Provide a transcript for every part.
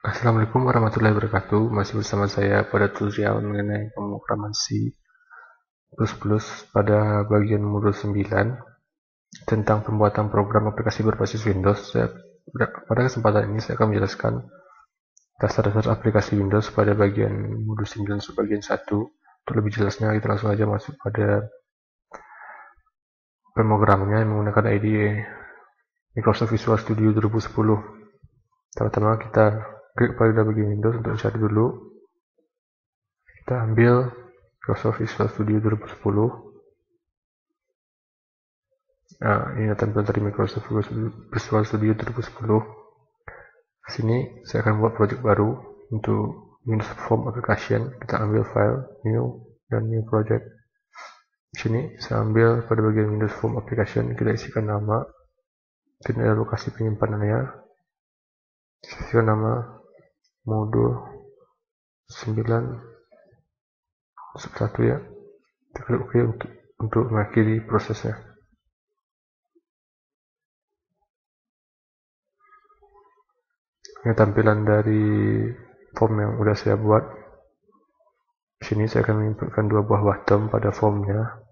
Assalamualaikum warahmatullahi wabarakatuh. Masih bersama saya pada tutorial mengenai pemrograman C++ pada bagian modul 9 tentang pembuatan program aplikasi berbasis Windows. Pada kesempatan ini saya akan menjelaskan dasar-dasar aplikasi Windows pada bagian modul 9 bagian 1. Untuk lebih jelasnya kita langsung saja masuk pada pemrogramannya yang menggunakan IDE Microsoft Visual Studio 2010. Pertama kita klik pada bagian Windows untuk cari dulu. Kita ambil Microsoft Visual Studio 2010. Nah, ini tampilan dari Microsoft Visual Studio 2010. Di sini saya akan buat project baru untuk Windows Form Application. Kita ambil file New dan New Project. Di sini saya ambil pada bagian Windows Form Application, kita isikan nama, dan ada lokasi penyimpanannya. Isikan nama modul 9 sub 1 ya. Kita klik OK untuk mengakhiri prosesnya. Ini tampilan dari form yang sudah saya buat. Di sini saya akan menginputkan dua buah bottom pada formnya.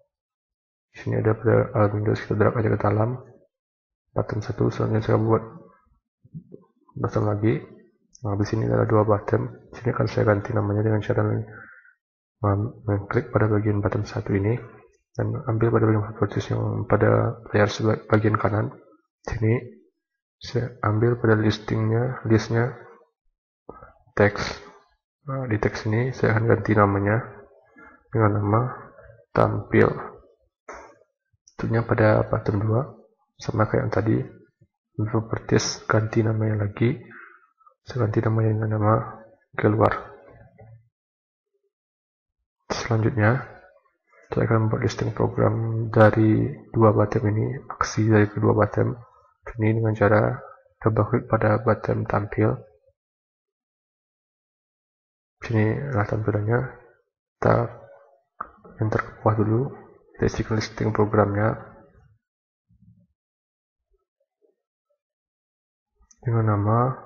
Di sini ada pada alat Windows, kita drag aja ke dalam. Bottom 1, selanjutnya saya buat bottom lagi. Nah, di sini ada dua bottom. Di sini akan saya ganti namanya dengan cara mengklik pada bagian bottom 1 ini dan ambil pada bagian proses yang pada layar bagian kanan. Di sini saya ambil pada listnya teks. Nah, di teks ini saya akan ganti namanya dengan nama tampil. Tentunya pada button 2 sama kayak yang tadi. Properties ganti namanya lagi. Saya ganti namanya dengan nama keluar. Selanjutnya saya akan membuat listing program dari dua button ini, aksi dari kedua button ini dengan cara double klik pada button tampil. Sini adalah tampilannya. Kita enter ke bawah dulu, kita isikan listing programnya dengan nama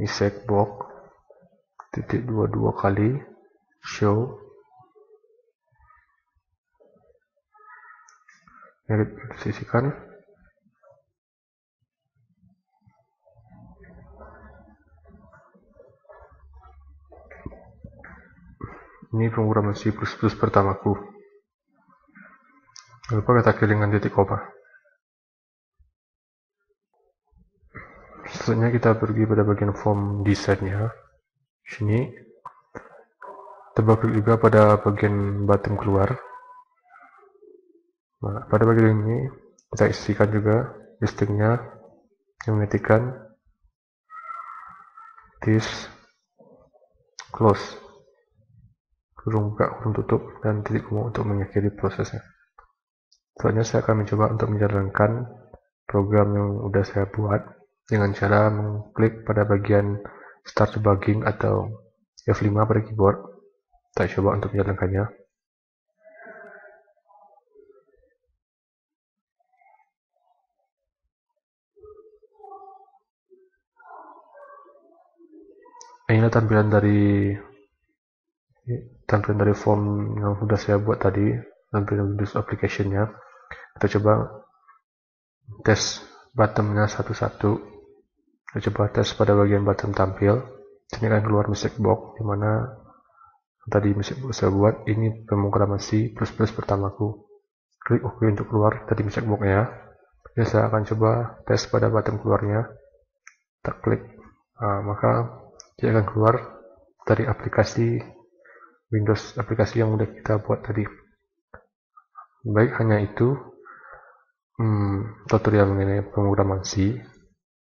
misecbox titik 22 kali show. Ini disisikan. Ini pemrograman C++ pertamaku. Jangan lupa kita akhiri dengan titik koma. Selanjutnya kita pergi pada bagian form desainnya. Sini double klik juga pada bagian bottom keluar. Nah, pada bagian ini kita isikan juga listingnya yang mengetikkan this close, kurung buka, kurung tutup, dan titik koma untuk mengakhiri prosesnya. Selanjutnya saya akan mencoba untuk menjalankan program yang sudah saya buat dengan cara mengklik pada bagian start debugging atau F5 pada keyboard. Saya coba untuk menjalankannya. Inilah tampilan dari form yang sudah saya buat tadi, tampilan Windows application-nya. Kita coba tes bottom-nya satu-satu. Kita coba tes pada bagian bottom tampil. Sini akan keluar message box, dimana tadi message box saya buat. Ini pemrograman C++ pertamaku. Klik OK untuk keluar tadi message box-nya. Jadi saya akan coba tes pada bottom keluarnya. Kita klik, nah, maka dia akan keluar dari aplikasi Windows, aplikasi yang sudah kita buat tadi. Baik, hanya itu tutorial mengenai pemrograman C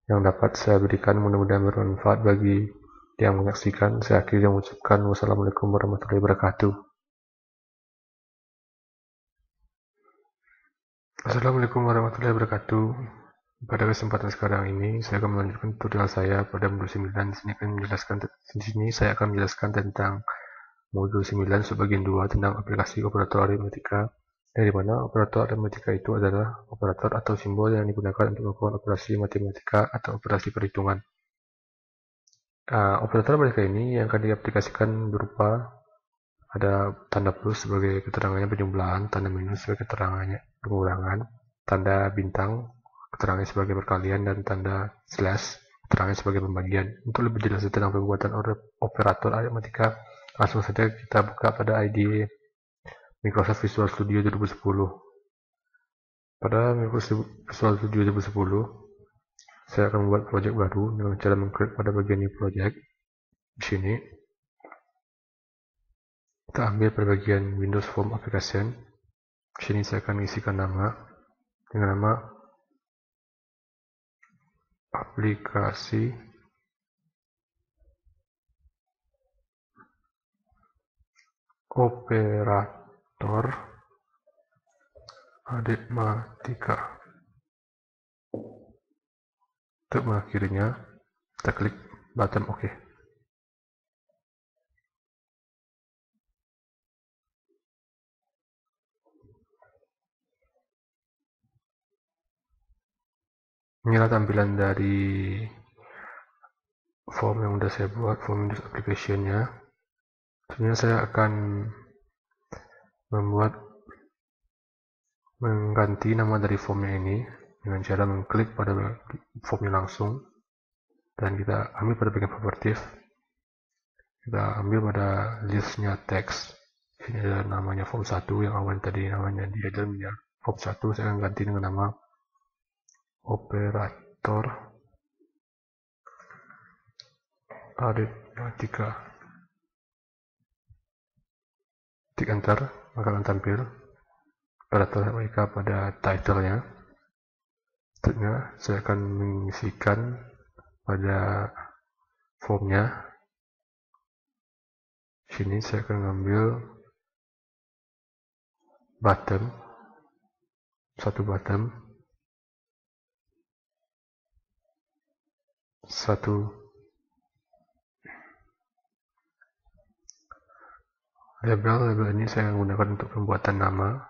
yang dapat saya berikan. Mudah-mudahan bermanfaat bagi yang menyaksikan. Saya akhiri mengucapkan wassalamualaikum warahmatullahi wabarakatuh. Assalamualaikum warahmatullahi wabarakatuh. Pada kesempatan sekarang ini saya akan melanjutkan tutorial saya pada modul 9. Di sini saya akan menjelaskan tentang modul 9 subbagian 2 tentang aplikasi operator aritmatika Dari mana operator aritmatika itu adalah operator atau simbol yang digunakan untuk melakukan operasi matematika atau operasi perhitungan. Operator aritmatika ini yang akan diaplikasikan berupa ada tanda plus sebagai keterangannya penjumlahan, tanda minus sebagai keterangannya pengurangan, tanda bintang keterangannya sebagai perkalian, dan tanda slash keterangannya sebagai pembagian. Untuk lebih jelas tentang pembuatan operator aritmatika, langsung saja kita buka pada IDE Microsoft Visual Studio 2010. Pada Microsoft Visual Studio 2010, saya akan membuat project baru dengan cara mengklik pada bagian New Project. Di sini, kita ambil pada bagian Windows Form Application. Di sini saya akan isikan nama dengan nama aplikasi operator aritmatika. Untuk mengakhirinya, kita klik button OK. Inilah tampilan dari form yang sudah saya buat, form Windows application-nya. Sebenarnya saya akan mengganti nama dari formnya ini dengan cara mengklik pada formnya langsung, dan kita ambil pada bagian properties, kita ambil pada listnya teks. Ini ada namanya form 1 yang awal tadi namanya di headernya form 1, saya akan ganti dengan nama operator aritmatika. Ketik enter, maka akan tampil operator aritmatika pada title-nya. Selanjutnya saya akan mengisikan pada formnya. Sini saya akan mengambil button, satu button, satu label ini saya gunakan untuk pembuatan nama.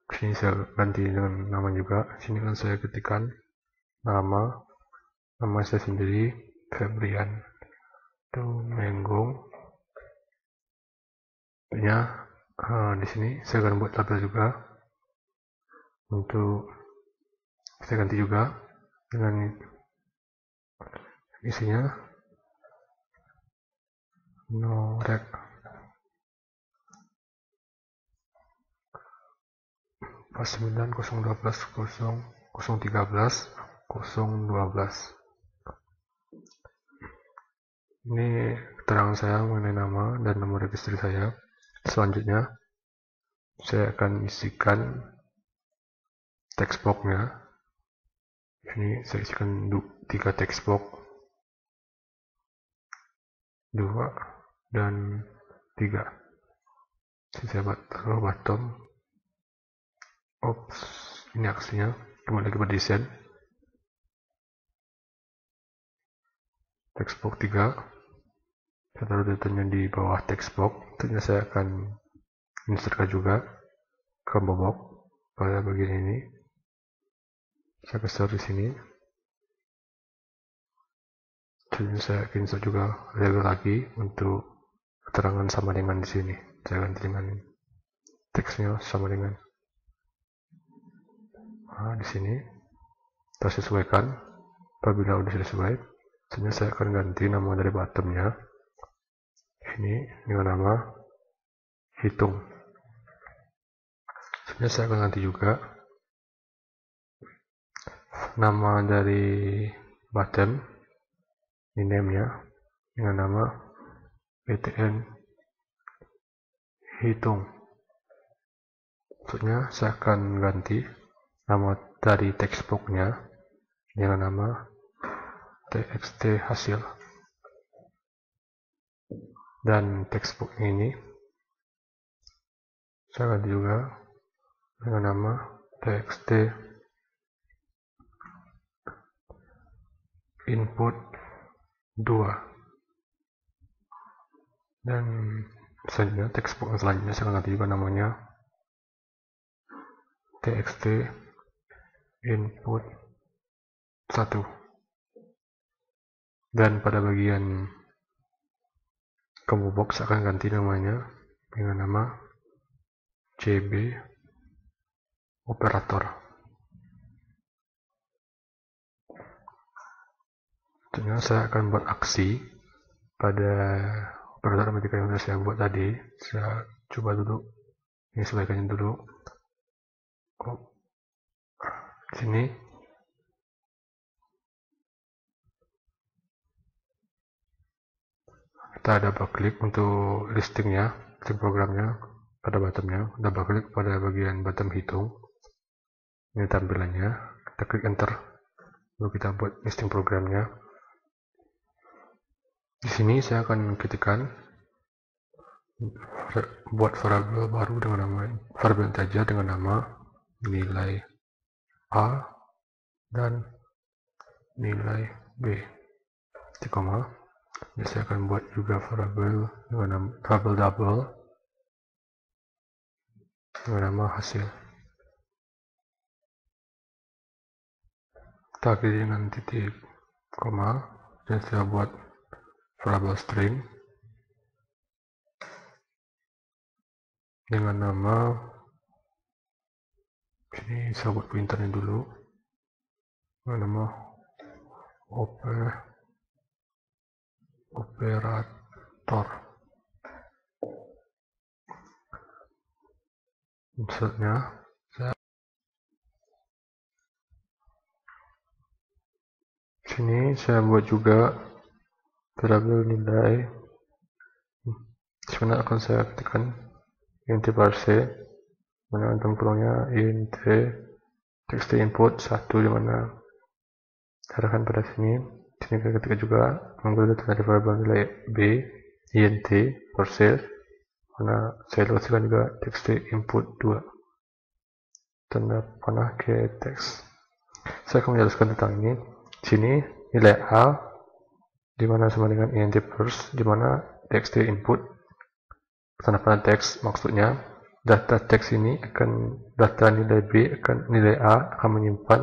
Sini saya ganti dengan nama juga. Sini kan saya ketikkan nama saya sendiri, Febrian Tumenggung. Di sini saya akan buat label juga. Untuk saya ganti juga dengan isinya norek 49.012.013.012. Ini keterangan saya mengenai nama dan nomor registrasi saya. Selanjutnya saya akan isikan text box-nya. Ini saya isikan 3 text box, 2 dan 3. Saya taruh bottom. Oops, ini aksinya. Kembali ke desain. Text box 3. Saya taruh datanya di bawah text box. Tentunya saya akan insertkan juga combo box pada bagian ini. Saya geser di sini. Tentunya saya akan insert juga label lagi untuk keterangan sama dengan di sini. Saya ganti dengan teksnya sama dengan di sini. Kita sesuaikan. Apabila sudah sesuai, sebenarnya saya akan ganti nama dari bottomnya ini dengan nama hitung. Sebenarnya saya akan ganti juga nama dari bottom, ini name-nya, dengan nama PTN hitung. Maksudnya saya akan ganti nama dari text box-nya dengan nama txt hasil, dan text box ini saya ganti juga dengan nama txt input 2, dan selanjutnya text box selanjutnya saya ganti juga namanya txt input 1, dan pada bagian combo box akan ganti namanya dengan nama cb operator. Tentunya saya akan buat aksi pada operator matematika yang sudah saya buat tadi. Saya coba dulu, ini sebaiknya dulu. Sini kita double klik untuk listingnya, listing programnya pada bottomnya, double klik pada bagian bottom hitung. Ini tampilannya, kita klik enter, lalu kita buat listing programnya. Di sini saya akan ketikkan buat variabel baru dengan nama variabel integer dengan nama nilai A dan nilai B. Koma. Jadi saya akan buat juga variabel dengan nama variabel double dengan nama hasil. Kita akhiri dengan titik koma dan saya buat variabel string dengan nama, sini saya buat pointernya dulu dengan nama operator. Maksudnya sini saya buat juga variabel nilai. Sebenarnya akan saya ketikkan int parse, mana tempurungnya int text input 1, dimana arahkan pada sini. Sini kita ketik juga mengambil data dari variabel nilai b int parse, mana saya lokasikan juga text input 2, tanda panah ke teks. Saya akan menjelaskan tentang ini. Sini nilai a dimana sama dengan int parse, dimana text input tanda panah teks, maksudnya data teks ini akan, data nilai b akan, nilai a akan menyimpan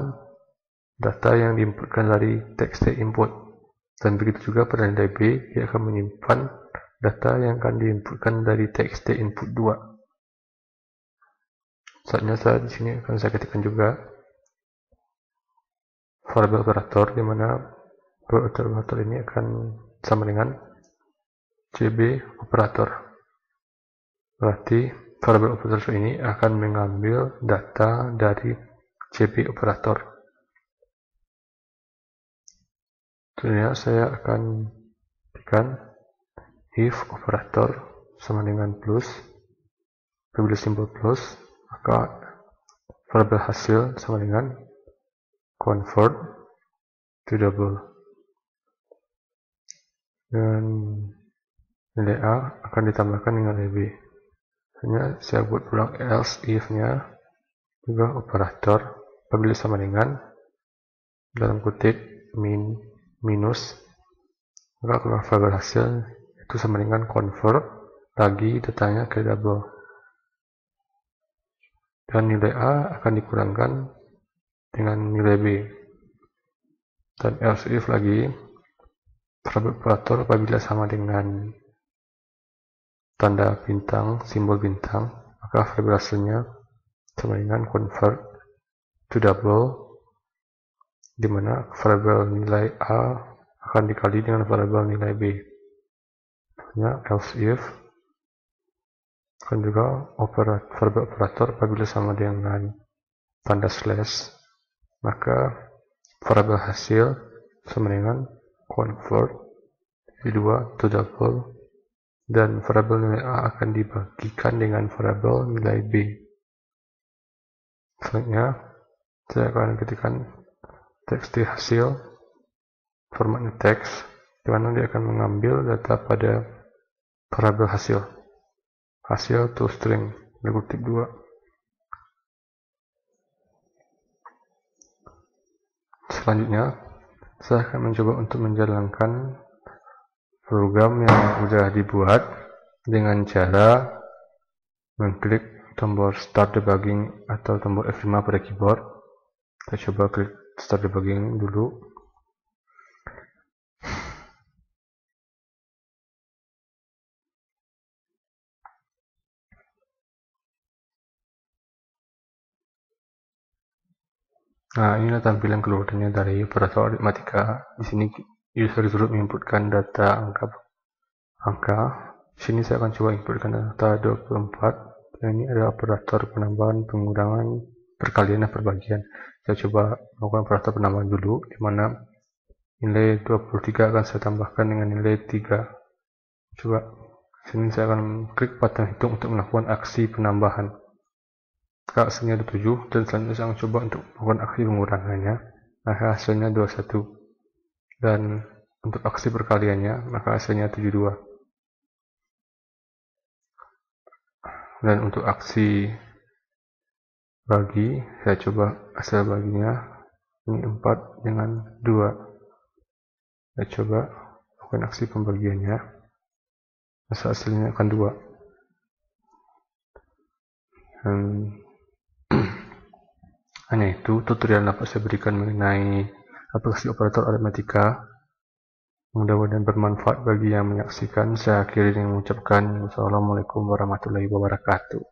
data yang diinputkan dari text input, dan begitu juga pada nilai b dia akan menyimpan data yang akan diinputkan dari text input 2. Saatnya di sini akan saya ketikkan juga variabel operator, di mana operator ini akan sama dengan cb operator. Berarti variabel operator ini akan mengambil data dari cb operator. Tentunya saya akan ketikkan if operator sama dengan plus, apabila simbol plus maka variabel hasil sama dengan convert to double, dan nilai a akan ditambahkan dengan nilai b. Hanya saya buat ulang else if nya juga operator apabila sama dengan dalam kutip minus, maka keluar variabel hasil itu sama dengan convert lagi datanya ke double, dan nilai a akan dikurangkan dengan nilai b, dan else if lagi variabel operator apabila sama dengan tanda bintang, simbol bintang, maka variabel hasilnya sama dengan convert to double, di mana variabel nilai a akan dikali dengan variabel nilai b. Hanya else if akan juga variabel operator apabila sama dengan tanda slash, maka variabel hasil sama dengan convert dari 2 to double, dan variabel nilai a akan dibagikan dengan variabel nilai b. Selanjutnya saya akan ketikkan txt hasil, formatnya teks, di mana dia akan mengambil data pada variabel hasil to string kutip 2. Selanjutnya saya akan mencoba untuk menjalankan program yang sudah dibuat dengan cara mengklik tombol Start Debugging atau tombol F5 pada keyboard. Kita coba klik Start Debugging dulu. Nah, inilah tampilan keluarnya dari operator aritmatika. Di sini user group menginputkan data angka. Di sini saya akan coba inputkan data 24. Ini adalah operator penambahan, pengurangan, perkalian dan perbagian. Saya coba melakukan operator penambahan dulu, di mana nilai 23 akan saya tambahkan dengan nilai 3. Coba sini saya akan klik button hitung untuk melakukan aksi penambahan. Hasilnya 27, dan selanjutnya saya akan coba untuk melakukan aksi pengurangannya, maka hasilnya 21, dan untuk aksi perkaliannya maka hasilnya 72, dan untuk aksi bagi saya coba hasil baginya ini 4 dengan 2. Saya coba melakukan aksi pembagiannya, maka hasilnya akan 2. Hanya itu tutorial dapat saya berikan mengenai aplikasi operator aritmatika. Mudah-mudahan bermanfaat bagi yang menyaksikan. Saya akhiri dengan mengucapkan wassalamualaikum warahmatullahi wabarakatuh.